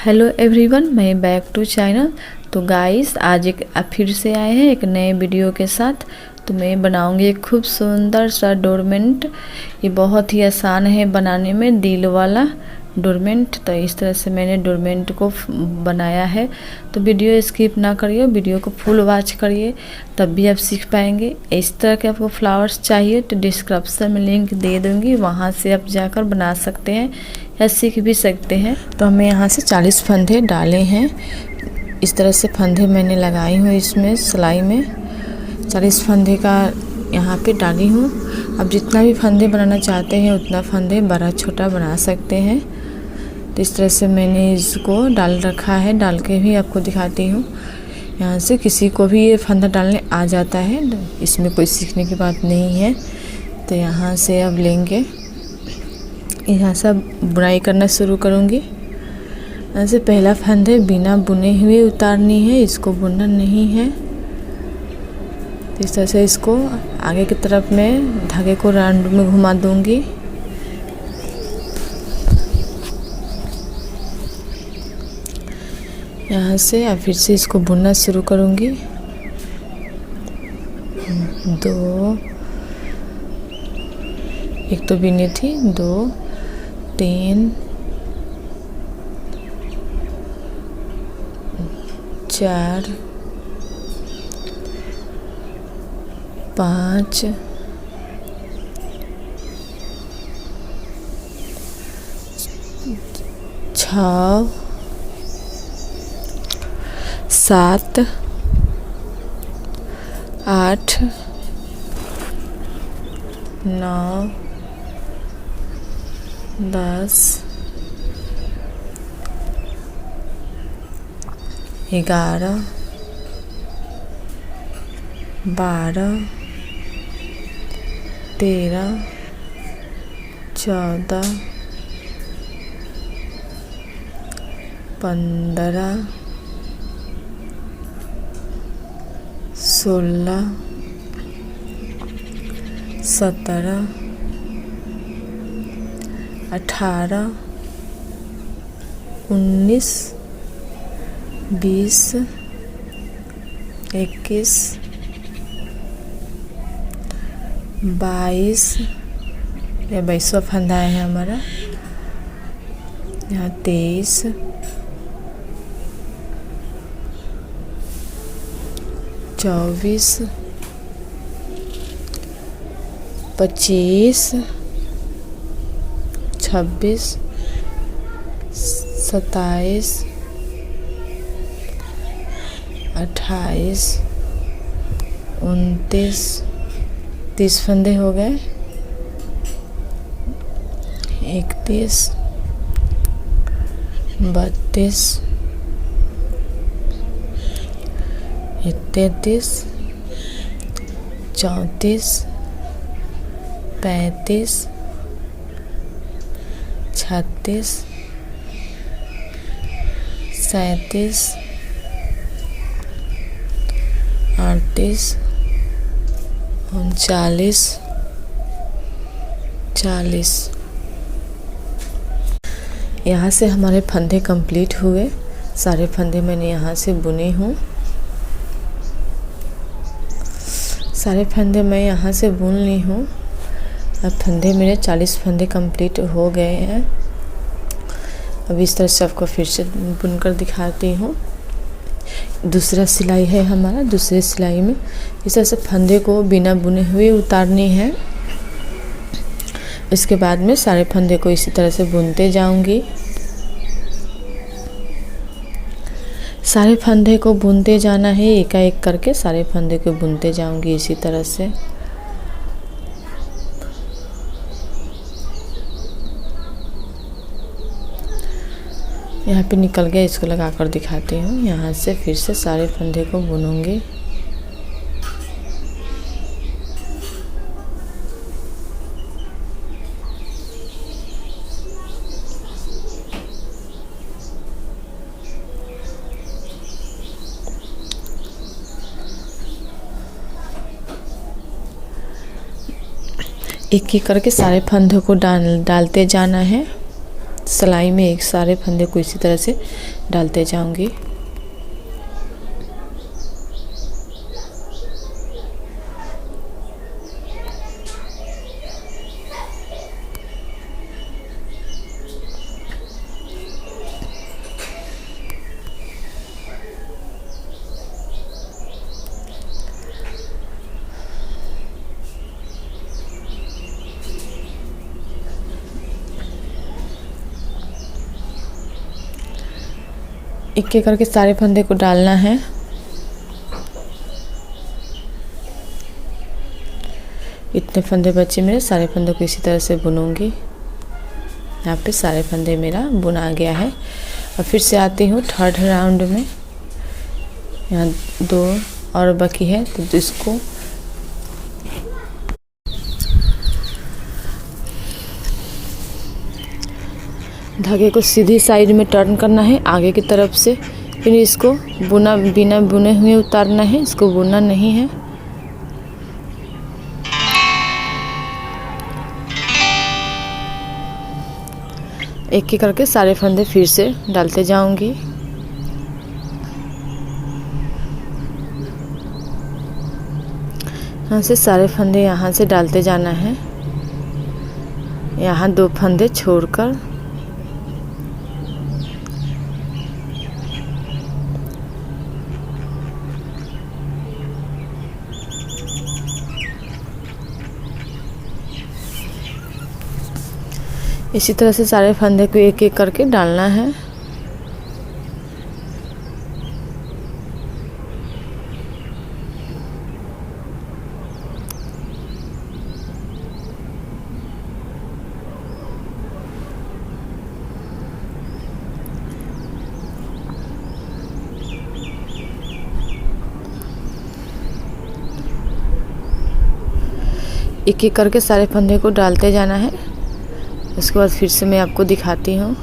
Hello everyone, मैं back to channel. तो guys आज फिर से आए हैं एक नए वीडियो के साथ। तो मैं बनाऊंगी एक खूब सुंदर सा डोरमेंट। ये बहुत ही आसान है बनाने में, दिल वाला डोरमेंट। तो इस तरह से मैंने डोरमेंट को बनाया है। तो वीडियो स्किप ना करिए, वीडियो को फुल वॉच करिए, तब भी आप सीख पाएंगे। इस तरह के आपको फ्लावर्स चाहिए तो डिस्क्रिप्शन में लिंक दे दूँगी, वहाँ से आप जाकर बना सकते हैं या सीख भी सकते हैं। तो हमें यहाँ से 40 फंदे डाले हैं। इस तरह से फंदे मैंने लगाई हूँ, इसमें सिलाई में 40 फंदे का यहाँ पे डाली हूँ। अब जितना भी फंदे बनाना चाहते हैं उतना फंदे बड़ा छोटा बना सकते हैं। तो इस तरह से मैंने इसको डाल रखा है, डाल के भी आपको दिखाती हूँ। यहाँ से किसी को भी ये फंदा डालने आ जाता है, इसमें कोई सीखने की बात नहीं है। तो यहाँ से अब लेंगे, यहाँ से बुनाई करना शुरू करूँगी। यहाँ से पहला फंदे बिना बुने हुए उतारनी है, इसको बुनना नहीं है। तो इस तरह से इसको आगे की तरफ मैं धागे को राउंड में घुमा दूँगी। यहाँ से अब फिर से इसको बुनना शुरू करूँगी। 2, एक तो बिनी थी, 2, 3, 4, 5, 6, 7, 8, 9, 10, 11, 12, 13, 14, 15, 16, 17, 18, 19, 20, 21, 22, ये 22वां फंदा है हमारा। यहाँ 23, 24, 25, 26, 27, 28, 29, 30 फंदे हो गए। 31, 32, 33, 34, 35, 36, 37, 38, 39, 40। यहाँ से हमारे फंदे कंप्लीट हुए। सारे फंदे मैंने यहाँ से बुने हूँ। सारे फंदे मैं यहाँ से बुन ली हूँ। अब फंदे मेरे 40 फंदे कंप्लीट हो गए हैं। अब इस तरह से आपको फिर से बुनकर दिखाती हूँ। दूसरा सिलाई है हमारा। दूसरे सिलाई में इस तरह से फंदे को बिना बुने हुए उतारनी है। इसके बाद में सारे फंदे को इसी तरह से बुनते जाऊंगी। सारे फंदे को बुनते जाना है, एकाएक करके सारे फंदे को बुनते जाऊंगी इसी तरह से। यहाँ पे निकल गया, इसको लगा कर दिखाती हूँ। यहाँ से फिर से सारे फंदे को बुनूंगी। एक एक करके सारे फंदों को डालते जाना है। सिलाई में एक सारे फंदे को इसी तरह से डालते जाऊंगी। एक एक करके सारे फंदे को डालना है। इतने फंदे बचे मेरे, सारे फंदे को इसी तरह से बुनूंगी। यहाँ पे सारे फंदे मेरा बुना गया है। और फिर से आती हूँ थर्ड राउंड में। यहाँ 2 और बाकी है, तो इसको धागे को सीधी साइड में टर्न करना है आगे की तरफ से। फिर इसको बिना बुने हुए उतारना है, इसको बुनना नहीं है। एक एक करके सारे फंदे फिर से डालते जाऊंगी। यहाँ से सारे फंदे यहाँ से डालते जाना है। यहाँ 2 फंदे छोड़कर इसी तरह से सारे फंदे को एक एक करके डालना है। एक एक करके सारे फंदे को डालते जाना है। उसके बाद फिर से मैं आपको दिखाती हूँ।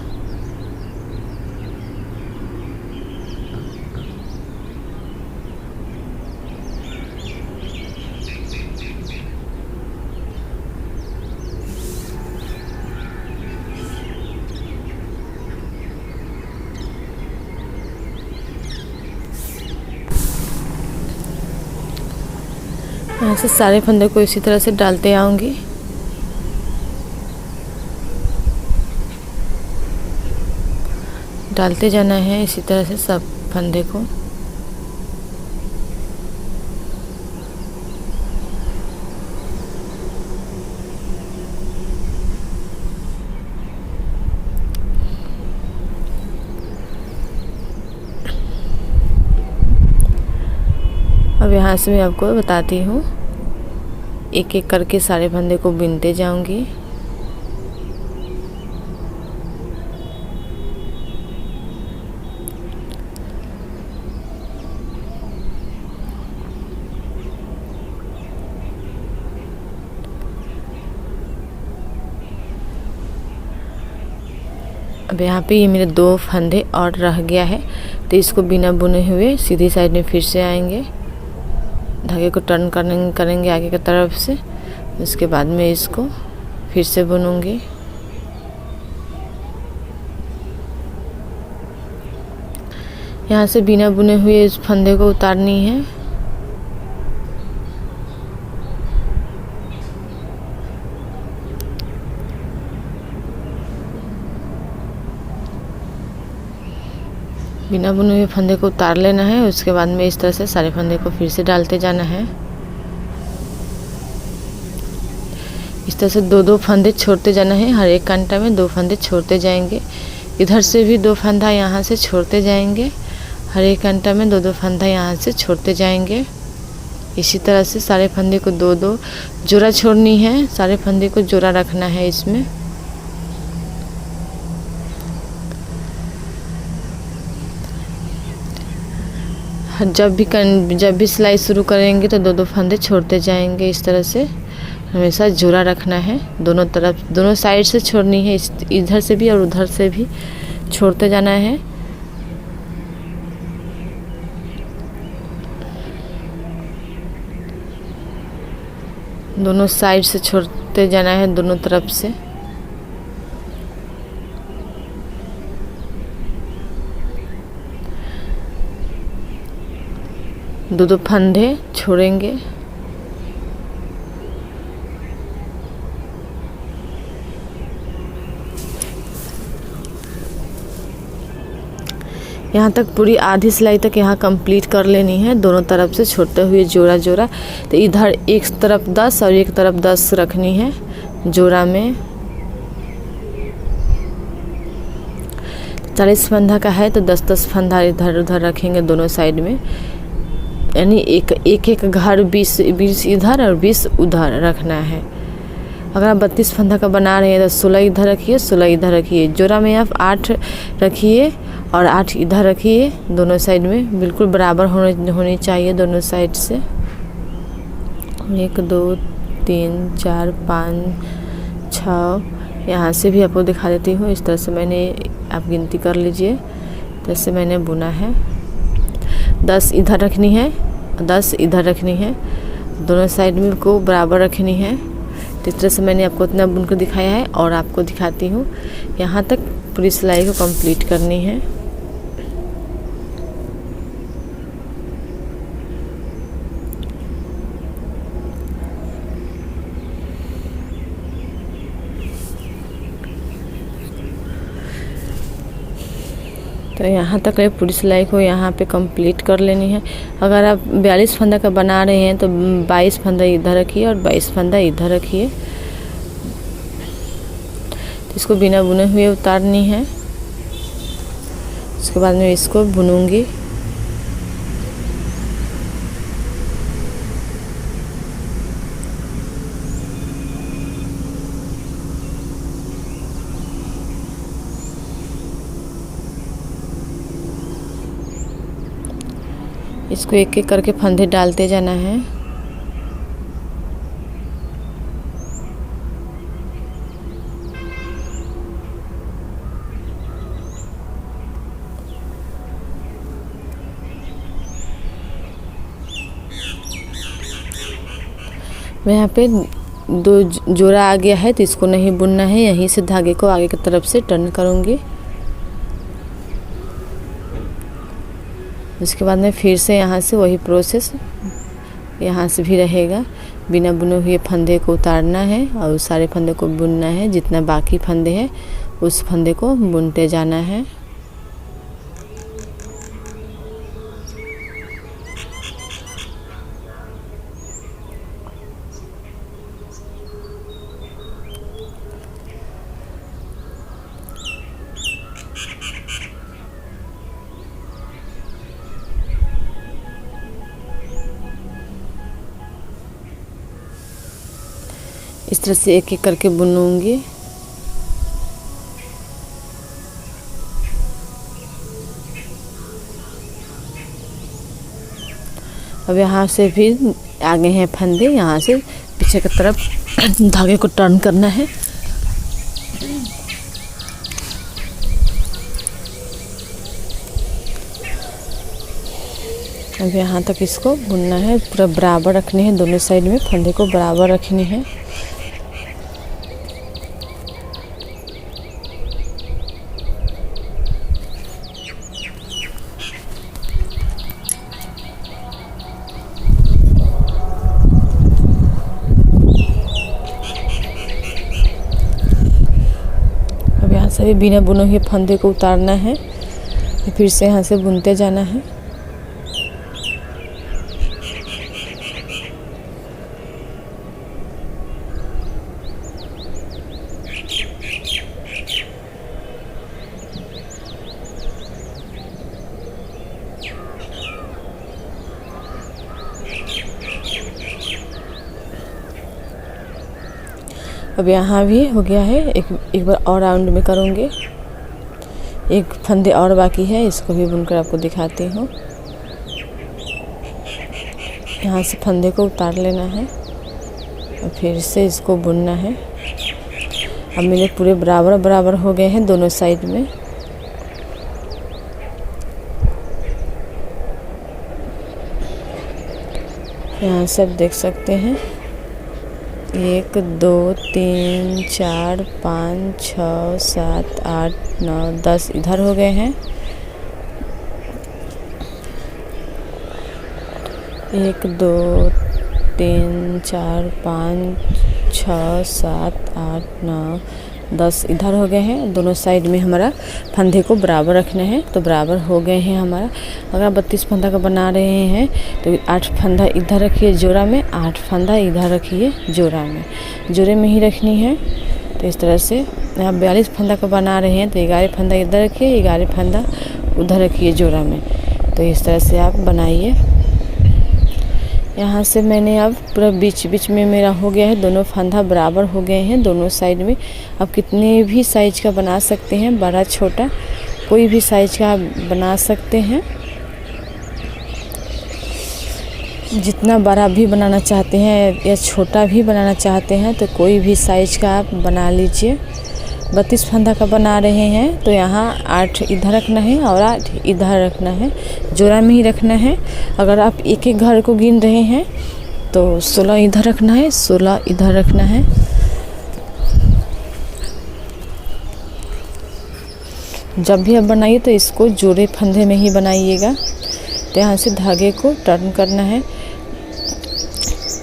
यहाँ से सारे फंदे को इसी तरह से डालते आऊंगी। डालते जाना है इसी तरह से सब फंदे को। अब यहाँ से मैं आपको बताती हूँ, एक एक करके सारे फंदे को बुनते जाऊंगी। अब यहाँ पे ये मेरे 2 फंदे और रह गया है, तो इसको बिना बुने हुए सीधी साइड में फिर से आएंगे। धागे को टर्न करेंगे आगे की तरफ से। उसके बाद में इसको फिर से बुनूंगी। यहाँ से बिना बुने हुए इस फंदे को उतारनी है। बिना बुने हुए फंदे को उतार लेना है। उसके बाद में इस तरह से सारे फंदे को फिर से डालते जाना है। इस तरह से 2-2 फंदे छोड़ते जाना है। हर एक कांटा में 2 फंदे छोड़ते जाएंगे। इधर से भी 2 फंदा यहाँ से छोड़ते जाएंगे। हर एक कांटा में 2-2 फंदा यहाँ से छोड़ते जाएंगे। इसी तरह से सारे फंदे को 2-2 जोड़ा छोड़नी है। सारे फंदे को जोड़ा रखना है इसमें। जब भी सिलाई शुरू करेंगे तो 2-2 फंदे छोड़ते जाएंगे। इस तरह से हमेशा जोड़ा रखना है। दोनों तरफ, दोनों साइड से छोड़नी है। इधर से भी और उधर से भी छोड़ते जाना है। दोनों साइड से छोड़ते जाना है, दोनों तरफ से। दो फंदे छोड़ेंगे। यहाँ तक पूरी आधी सिलाई तक यहाँ कंप्लीट कर लेनी है, दोनों तरफ से छोड़ते हुए जोड़ा जोड़ा। तो इधर एक तरफ 10 और एक तरफ 10 रखनी है जोड़ा में। 40 फंदा का है तो 10-10 फंदा इधर उधर रखेंगे दोनों साइड में, यानी एक घर 20 इधर और 20 उधर रखना है। अगर आप 32 फंदा का बना रहे हैं तो 16 इधर रखिए, 16 इधर रखिए। जोड़ा में आप 8 रखिए और 8 इधर रखिए। दोनों साइड में बिल्कुल बराबर होनी चाहिए दोनों साइड से। 1 2 3 4 5 6, यहाँ से भी आपको दिखा देती हूँ। इस तरह से मैंने, आप गिनती कर लीजिए, जैसे मैंने बुना है। 10 इधर रखनी है, 10 इधर रखनी है, दोनों साइड में को बराबर रखनी है। तो इस तरह से मैंने आपको इतना बुनकर दिखाया है और आपको दिखाती हूँ। यहाँ तक पूरी सिलाई को कंप्लीट करनी है। तो यहाँ तक पूरी सिलाई को यहाँ पे कंप्लीट कर लेनी है। अगर आप 42 फंदा का बना रहे हैं तो 22 फंदा इधर रखिए और 22 फंदा इधर रखिए। तो इसको बिना बुने हुए उतारनी है। उसके बाद मैं इसको बुनूंगी। इसको एक एक करके फंदे डालते जाना है। यहाँ पे 2 जोड़ा आ गया है तो इसको नहीं बुनना है, यहीं से धागे को आगे की तरफ से टर्न करूँगी। उसके बाद में फिर से यहाँ से वही प्रोसेस यहाँ से भी रहेगा। बिना बुने हुए फंदे को उतारना है और उस सारे फंदे को बुनना है। जितना बाकी फंदे हैं उस फंदे को बुनते जाना है। इस तरह से एक एक करके बुनूंगी। अब यहाँ से फिर आगे हैं फंदे, यहाँ से पीछे की तरफ धागे को टर्न करना है। अब यहाँ तक इसको बुनना है, पूरा बराबर रखनी है। दोनों साइड में फंदे को बराबर रखनी है। सभी बिना बुने हुए फंदे को उतारना है, फिर से यहाँ से बुनते जाना है। अब यहाँ भी हो गया है। एक बार और राउंड में करूँगी। एक फंदे और बाकी है, इसको भी बुनकर आपको दिखाती हूँ। यहाँ से फंदे को उतार लेना है और फिर से इसको बुनना है। अब मेरे पूरे बराबर बराबर हो गए हैं दोनों साइड में। यहाँ से आप देख सकते हैं 1 2 3 4 5 6 7 8 9 10 इधर हो गए हैं। 1 2 3 4 5 6 7 8 9 10 इधर हो गए हैं। दोनों साइड में हमारा फंदे को बराबर रखना है। तो बराबर हो गए हैं हमारा। अगर आप 32 फंदा का बना रहे हैं तो 8 फंदा इधर रखिए जोड़ा में, 8 फंदा इधर रखिए जोड़ा में, जोड़े में ही रखनी है। तो इस तरह से आप 42 फंदा का बना रहे हैं तो 11 फंदा इधर रखिए, 11 फंदा उधर रखिए जोड़ा में। तो इस तरह से आप बनाइए। यहाँ से मैंने अब पूरा बीच बीच में मेरा हो गया है, दोनों फंदा बराबर हो गए हैं दोनों साइड में। आप कितने भी साइज का बना सकते हैं, बड़ा छोटा कोई भी साइज का आप बना सकते हैं। जितना बड़ा भी बनाना चाहते हैं या छोटा भी बनाना चाहते हैं तो कोई भी साइज का आप बना लीजिए। 32 फंदा का बना रहे हैं तो यहाँ 8 इधर रखना है और 8 इधर रखना है, जोड़ा में ही रखना है। अगर आप एक एक घर को गिन रहे हैं तो 16 इधर रखना है, 16 इधर रखना है। जब भी आप बनाइए तो इसको जोड़े फंदे में ही बनाइएगा। तो यहाँ से धागे को टर्न करना है।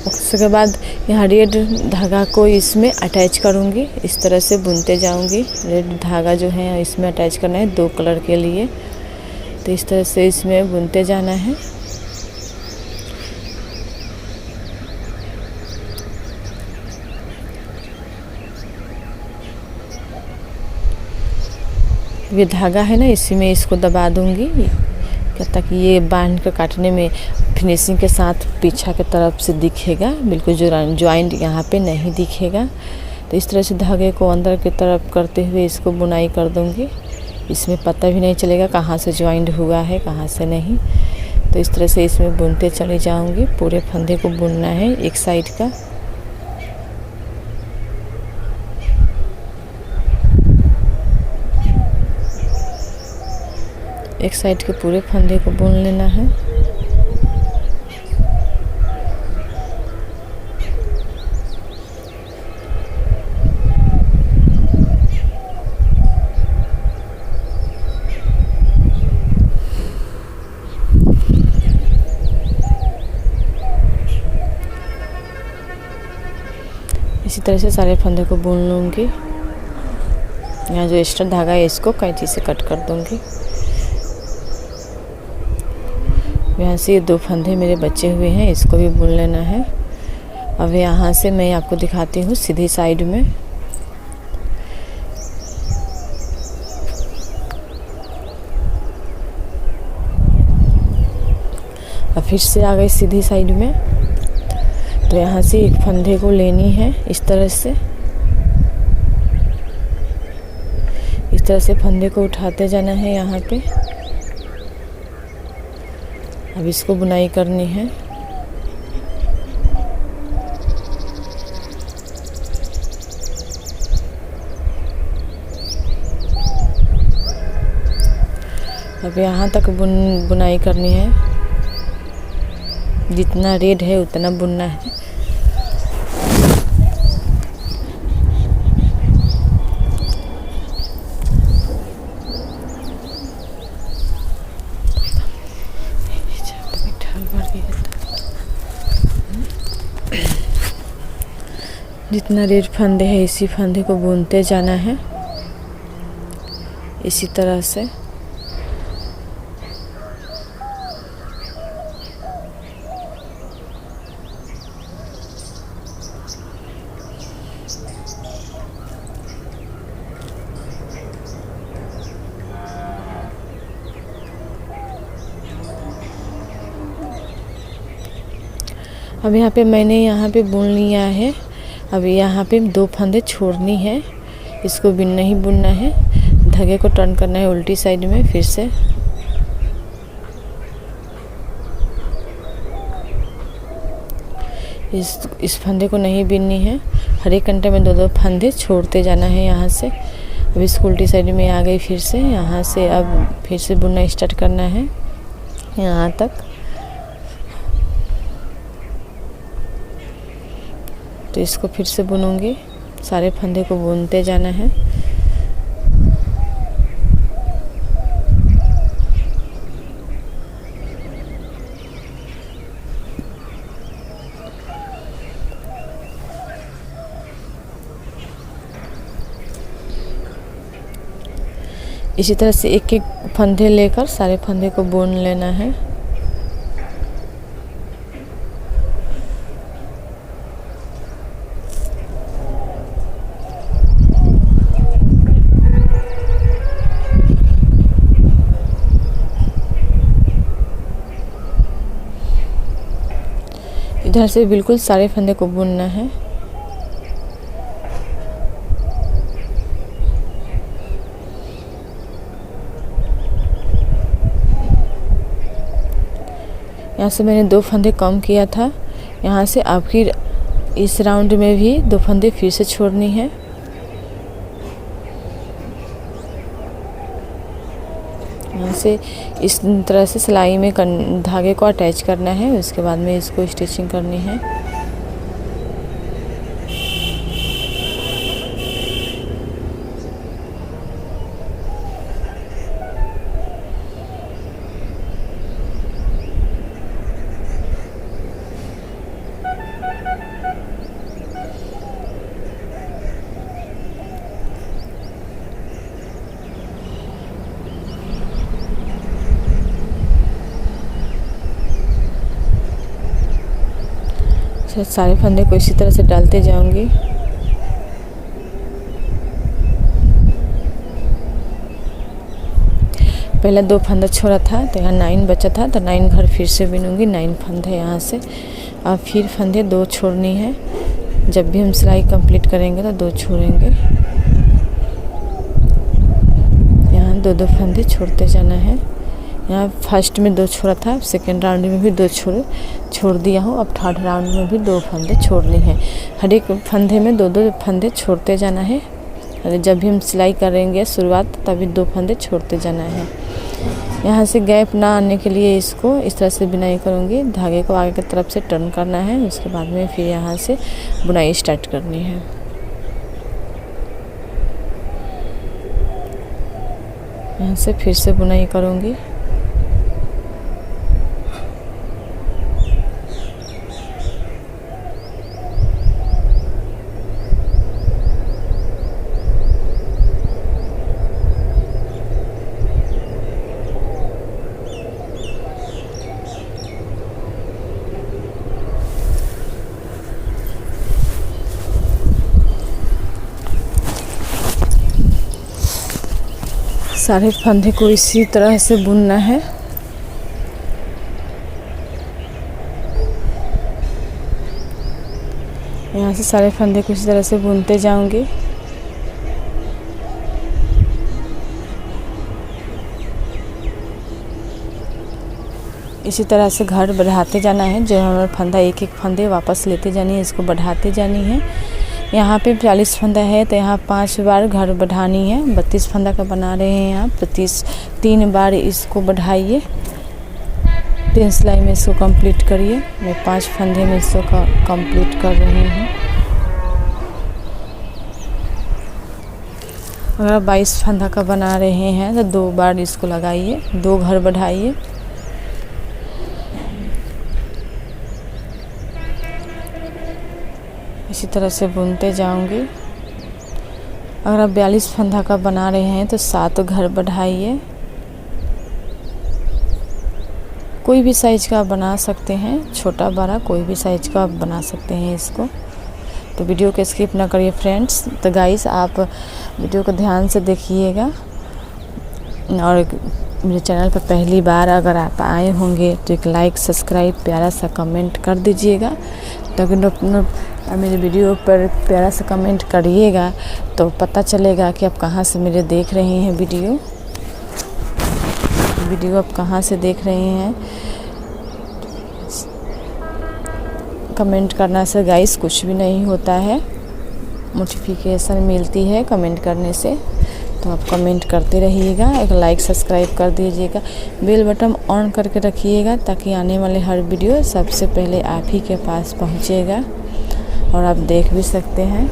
उसके बाद यहाँ रेड धागा को इसमें अटैच करूँगी, इस तरह से बुनते जाऊँगी। रेड धागा जो है इसमें अटैच करना है 2 कलर के लिए। तो इस तरह से इसमें बुनते जाना है। ये धागा है ना, इसी में इसको दबा दूँगी ताकि ये बांध कर काटने में फिनिशिंग के साथ पीछा के तरफ से दिखेगा, बिल्कुल जॉइंट यहाँ पे नहीं दिखेगा। तो इस तरह से धागे को अंदर की तरफ करते हुए इसको बुनाई कर दूँगी। इसमें पता भी नहीं चलेगा कहाँ से जॉइंट हुआ है कहाँ से नहीं। तो इस तरह से इसमें बुनते चली जाऊँगी। पूरे फंदे को बुनना है एक साइड का। एक साइड के पूरे फंदे को बुन लेना है। इसी तरह से सारे फंदे को बुन लूँगी। यहाँ जो एक्स्ट्रा धागा है इसको कैंची से कट कर दूँगी। यहाँ से ये 2 फंदे मेरे बचे हुए हैं, इसको भी बुन लेना है। अब यहाँ से मैं आपको दिखाती हूँ सीधी साइड में। अब फिर से आ गई सीधी साइड में। तो यहाँ से एक फंदे को लेनी है इस तरह से। इस तरह से फंदे को उठाते जाना है यहाँ पे। अब इसको बुनाई करनी है। अब यहाँ तक बुनाई करनी है। जितना रेड है उतना बुनना है। जितना रेड फंदे है इसी फंदे को बुनते जाना है इसी तरह से। अब यहाँ पे मैंने यहाँ पे बुन लिया है। अब यहाँ पे 2 फंदे छोड़नी है, इसको भी नहीं बुनना है। धागे को टर्न करना है उल्टी साइड में फिर से। इस फंदे को नहीं बुननी है। हर एक घंटे में 2-2 फंदे छोड़ते जाना है यहाँ से। अब इसको उल्टी साइड में आ गई फिर से। यहाँ से अब फिर से बुनना स्टार्ट करना है यहाँ तक। तो इसको फिर से बुनूंगी। सारे फंदे को बुनते जाना है। इसी तरह से एक एक फंदे लेकर सारे फंदे को बुन लेना है। इधर से बिल्कुल सारे फंदे को बुनना है। यहाँ से मैंने 2 फंदे कम किया था। यहाँ से आखिर इस राउंड में भी 2 फंदे फिर से छोड़नी है। यहाँ से इस तरह से सिलाई में धागे को अटैच करना है। उसके बाद में इसको स्टिचिंग करनी है। सारे फंदे को इसी तरह से डालते जाऊंगी। पहले 2 फंदा छोड़ा था तो यहाँ 9 बचा था, तो 9 घर फिर से बिनूंगी। 9 फंदे यहाँ से, अब फिर फंदे 2 छोड़नी है। जब भी हम सिलाई कंप्लीट करेंगे तो 2 छोड़ेंगे। यहाँ 2-2 फंदे छोड़ते जाना है। यहाँ फर्स्ट में 2 छोड़ा था, सेकेंड राउंड में भी 2 छोड़ दिया हूँ। अब थर्ड राउंड में भी 2 फंदे छोड़नी है। हर एक फंदे में 2-2 फंदे छोड़ते जाना है। जब भी हम सिलाई करेंगे शुरुआत, तभी 2 फंदे छोड़ते जाना है। यहाँ से गैप ना आने के लिए इसको इस तरह से बुनाई करूँगी। धागे को आगे की तरफ से टर्न करना है। उसके बाद में फिर यहाँ से बुनाई स्टार्ट करनी है। यहाँ से फिर से बुनाई करूँगी। सारे फंदे को इसी तरह से बुनना है। यहाँ से सारे फंदे को इसी तरह से बुनते जाऊंगी। इसी तरह से घर बढ़ाते जाना है। जो हमारा फंदा एक फंदे वापस लेते जानी है, इसको बढ़ाते जानी है। यहाँ पे 40 फंदा है तो यहाँ 5 बार घर बढ़ानी है। 32 फंदा का बना रहे हैं यहाँ 3 बार इसको बढ़ाइए। 3 सिलाई में इसको कंप्लीट करिए। मैं 5 फंदे में इसको कंप्लीट कर रही हूँ। अगर आप 22 फंदा का बना रहे हैं तो 2 बार इसको लगाइए, 2 घर बढ़ाइए। इसी तरह से बुनते जाऊंगी। अगर आप 42 फंदा का बना रहे हैं तो 7 घर बढ़ाइए। कोई भी साइज का आप बना सकते हैं, छोटा बड़ा कोई भी साइज का आप बना सकते हैं इसको। तो वीडियो को स्किप ना करिए फ्रेंड्स। तो गाइस आप वीडियो को ध्यान से देखिएगा। और मेरे चैनल पर पहली बार अगर आप आए होंगे तो एक लाइक सब्सक्राइब प्यारा सा कमेंट कर दीजिएगा। ताकि मेरे वीडियो पर प्यारा सा कमेंट करिएगा तो पता चलेगा कि आप कहाँ से मेरे देख रहे हैं वीडियो आप कहाँ से देख रहे हैं। कमेंट करने से गाइस कुछ भी नहीं होता है, नोटिफिकेशन मिलती है कमेंट करने से। तो आप कमेंट करते रहिएगा, एक लाइक सब्सक्राइब कर दीजिएगा, बेल बटन ऑन करके रखिएगा ताकि आने वाले हर वीडियो सबसे पहले आप ही के पास पहुंचेगा और आप देख भी सकते हैं।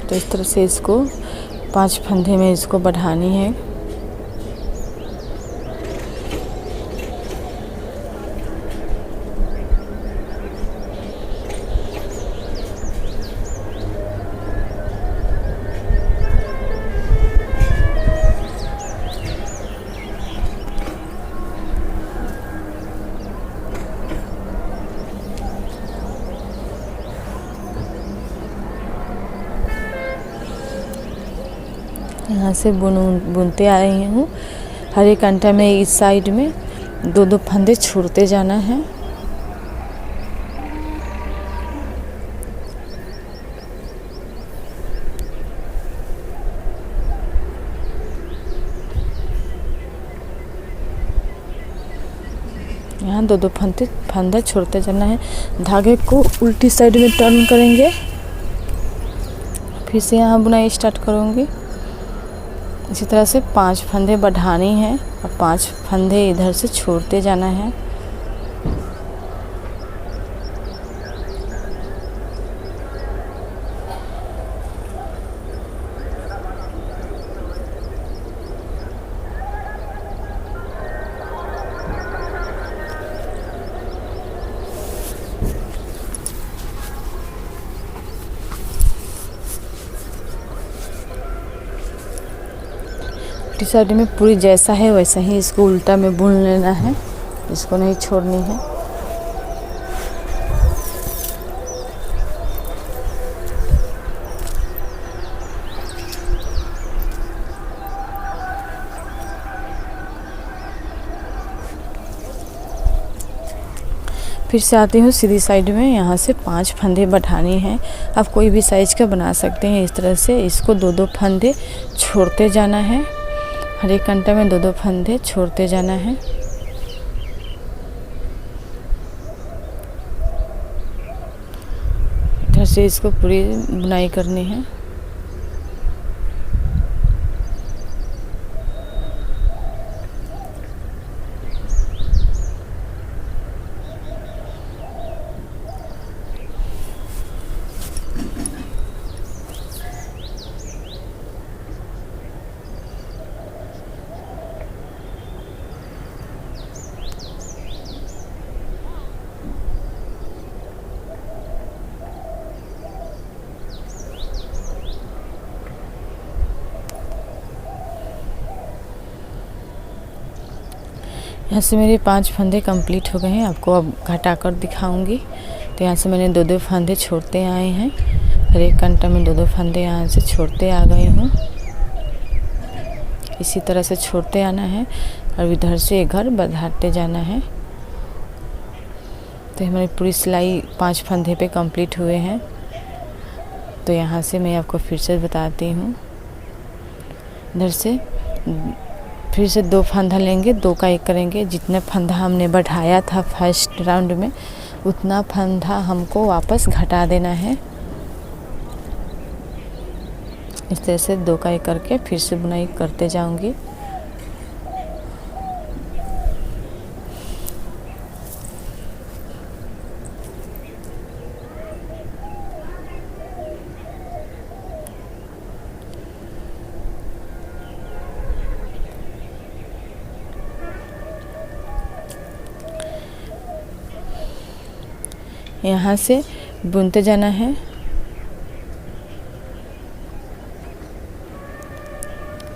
तो इस तरह से इसको 5 फंदे में इसको बढ़ानी है। यहाँ से बुनते आ रही हूँ। हर एक कांटा में इस साइड में 2-2 फंदे छोड़ते जाना है। यहाँ 2-2 फंदे छोड़ते जाना है। धागे को उल्टी साइड में टर्न करेंगे। फिर से यहाँ बुनाई स्टार्ट करूँगी। इसी तरह से 5 फंदे बढ़ानी है और 5 फंदे इधर से छोड़ते जाना है। उल्टी साइड में पूरी जैसा है वैसा ही इसको उल्टा में बुन लेना है, इसको नहीं छोड़नी है। फिर से आती हूँ सीधी साइड में। यहाँ से 5 फंदे बढ़ानी हैं। आप कोई भी साइज का बना सकते हैं। इस तरह से इसको 2-2 फंदे छोड़ते जाना है। हर एक कांटे में 2-2 फंदे छोड़ते जाना है। इधर से इसको पूरी बुनाई करनी है। यहाँ से मेरे 5 फंदे कंप्लीट हो गए हैं। आपको अब घटा कर दिखाऊंगी। तो यहाँ से मैंने 2-2 फंदे छोड़ते आए हैं। हर एक कांटा में 2-2 फंदे यहाँ से छोड़ते आ गई हूँ। इसी तरह से छोड़ते आना है और इधर से घर बढ़ाते जाना है। तो हमारी पूरी सिलाई 5 फंदे पे कंप्लीट हुए हैं। तो यहाँ से मैं आपको फिर से बताती हूँ। इधर से फिर से 2 फंदा लेंगे, 2 का 1 करेंगे। जितना फंदा हमने बढ़ाया था फर्स्ट राउंड में उतना फंदा हमको वापस घटा देना है। इस तरह से 2 का 1 करके फिर से बुनाई करते जाऊंगी। यहाँ से बुनते जाना है।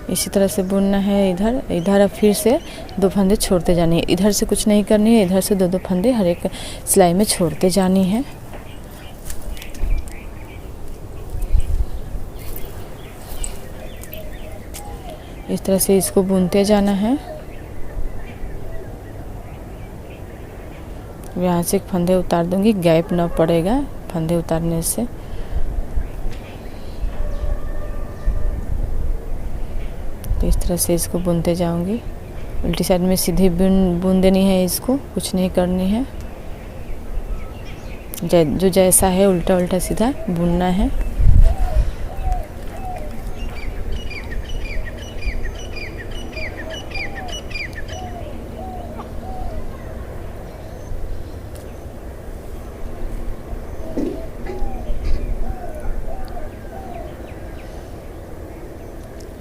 इसी तरह से बुनना है। इधर फिर से 2 फंदे छोड़ते जानी है। इधर से कुछ नहीं करनी है। इधर से 2-2 फंदे हर एक सिलाई में छोड़ते जानी है। इस तरह से इसको बुनते जाना है। यहाँ से एक फंदे उतार दूंगी, गैप ना पड़ेगा फंदे उतारने से। तो इस तरह से इसको बुनते जाऊंगी। उल्टी साइड में सीधी बुन देनी है, इसको कुछ नहीं करनी है। जो जैसा है उल्टा उल्टा सीधा बुनना है।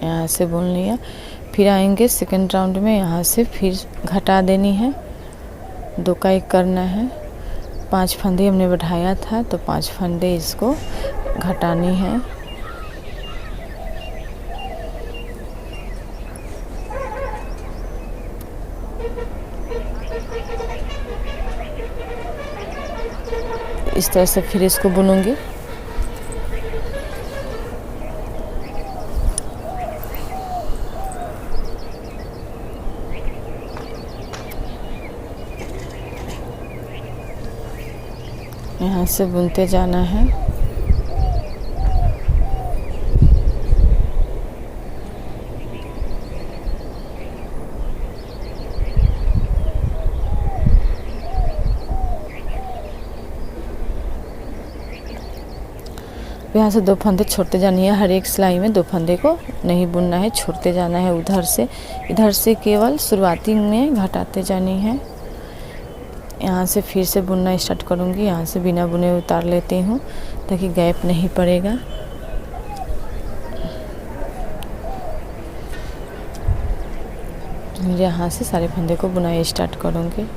यहाँ से बुन लिया। फिर आएंगे सेकंड राउंड में। यहाँ से फिर घटा देनी है, 2 का 1 करना है। 5 फंदे हमने बढ़ाया था तो 5 फंदे इसको घटानी है। इस तरह से फिर इसको बुनूंगी। यहाँ से बुनते जाना है। यहाँ से 2 फंदे छोड़ते जानी है। हर एक सिलाई में 2 फंदे को नहीं बुनना है, छोड़ते जाना है। इधर से केवल शुरुआती में घटाते जानी है। यहाँ से फिर से बुनना स्टार्ट करूँगी। यहाँ से बिना बुने उतार लेती हूँ ताकि गैप नहीं पड़ेगा। यहाँ से सारे फंदे को बुनाई स्टार्ट करूँगी।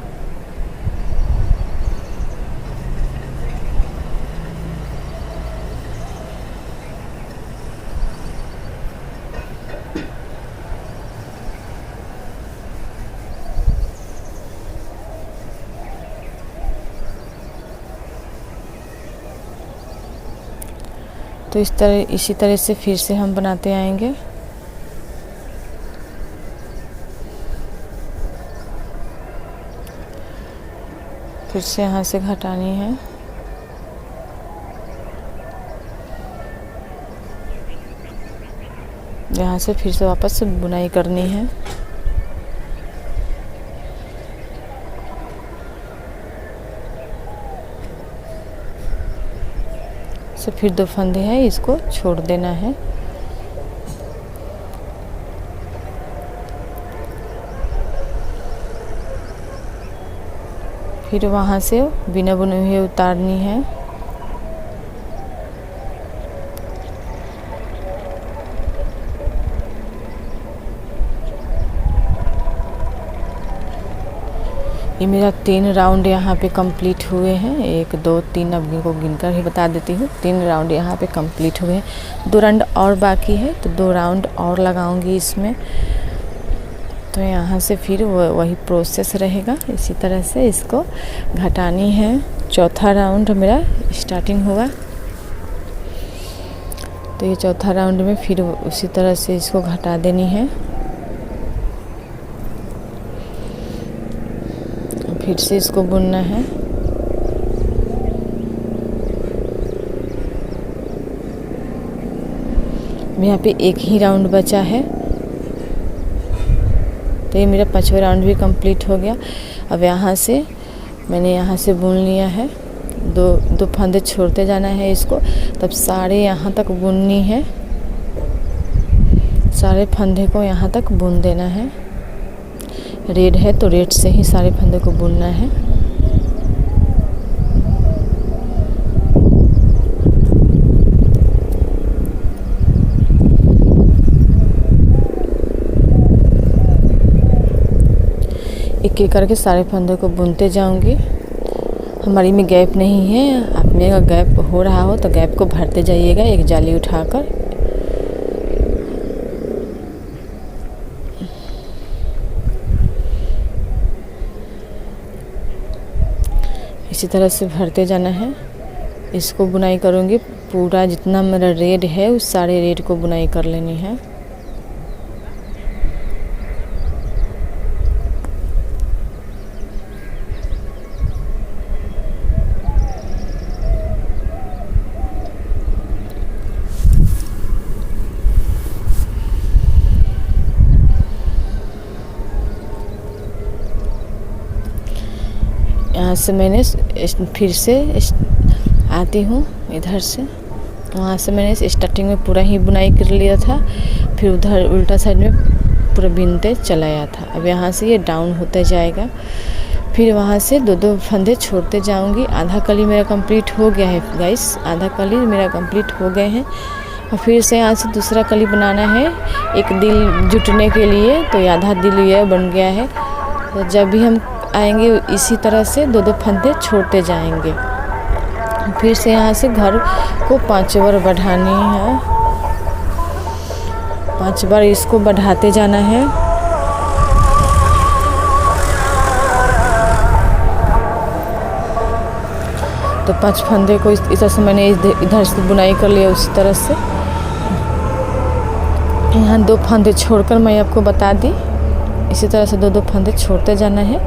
तो इसी तरह से फिर से हम बनाते आएंगे। फिर से यहाँ से घटानी है। यहाँ से फिर से वापस से बुनाई करनी है। से फिर 2 फंदे हैं, इसको छोड़ देना है। फिर वहाँ से बिना बुने हुए उतारनी है। ये मेरा 3 राउंड यहाँ पे कंप्लीट हुए हैं। 1 2 3, अब इनको गिनकर ही बता देती हूँ। 3 राउंड यहाँ पे कंप्लीट हुए हैं। 2 राउंड और बाकी है, तो 2 राउंड और लगाऊंगी इसमें। तो यहाँ से फिर वही प्रोसेस रहेगा। इसी तरह से इसको घटानी है। चौथा राउंड मेरा स्टार्टिंग हुआ। तो ये चौथा राउंड में फिर उसी तरह से इसको घटा देनी है। फिर से इसको बुनना है। यहाँ पे 1 ही राउंड बचा है। तो ये मेरा 5वां राउंड भी कंप्लीट हो गया। अब यहाँ से मैंने यहाँ से बुन लिया है। 2 फंदे छोड़ते जाना है इसको, तब सारे यहाँ तक बुननी है। सारे फंदे को यहाँ तक बुन देना है। रेड है तो रेड से ही सारे फंदे को बुनना है। एक-एक करके सारे फंदे को बुनते जाऊंगी। हमारी में गैप नहीं है। आप में अगर गैप हो रहा हो तो गैप को भरते जाइएगा एक जाली उठाकर। इसी तरह से भरते जाना है। इसको बुनाई करूँगी पूरा, जितना मेरा रेड है उस सारे रेड को बुनाई कर लेनी है। यहाँ से मैंने फिर से आती हूँ इधर से। वहाँ से मैंने स्टार्टिंग में पूरा ही बुनाई कर लिया था, फिर उधर उल्टा साइड में पूरा बिनते चलाया था। अब यहाँ से ये डाउन होता जाएगा। फिर वहाँ से 2-2 फंदे छोड़ते जाऊँगी। आधा कली मेरा कंप्लीट हो गया है गाइस, आधा कली मेरा कंप्लीट हो गए हैं। और फिर से यहाँ से दूसरा कली बनाना है एक दिल जुटने के लिए। तो आधा दिल ये बन गया है। तो जब भी हम आएंगे इसी तरह से 2-2 फंदे छोड़ते जाएंगे। फिर से यहाँ से घर को 5 बार बढ़ानी है। 5 बार इसको बढ़ाते जाना है। तो 5 फंदे को इस तरह से मैंने इधर से बुनाई कर लिया। उसी तरह से यहाँ 2 फंदे छोड़कर मैं आपको बता दी। इसी तरह से 2-2 फंदे छोड़ते जाना है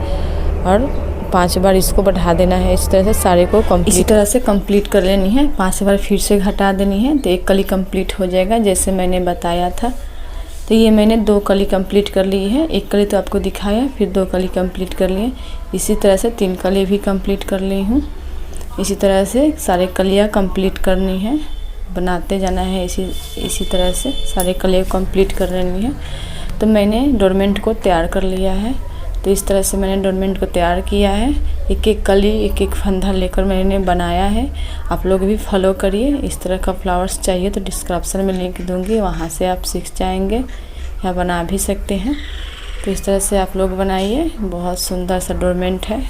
और 5 बार इसको बढ़ा देना है। इस तरह से सारे को इसी तरह से कंप्लीट कर लेनी है। 5 बार फिर से घटा देनी है तो एक कली कंप्लीट हो जाएगा जैसे मैंने बताया था। तो ये मैंने 2 कली कंप्लीट कर ली है। एक कली तो आपको दिखाया, फिर 2 कली कंप्लीट कर लिए। इसी तरह से 3 कली भी कंप्लीट कर ली हूँ। इसी तरह से सारे कलियाँ कंप्लीट करनी है, बनाते जाना है। इसी तरह से सारे कलियाँ कंप्लीट कर लेनी है। तो मैंने डोरमेंट को तैयार कर लिया है। तो इस तरह से मैंने डोरमेंट को तैयार किया है। एक एक कली, एक एक फंदा लेकर मैंने बनाया है। आप लोग भी फॉलो करिए। इस तरह का फ्लावर्स चाहिए तो डिस्क्रिप्शन में लिंक दूंगी, वहाँ से आप सीख जाएंगे या बना भी सकते हैं। तो इस तरह से आप लोग बनाइए, बहुत सुंदर सा डोरमेंट है।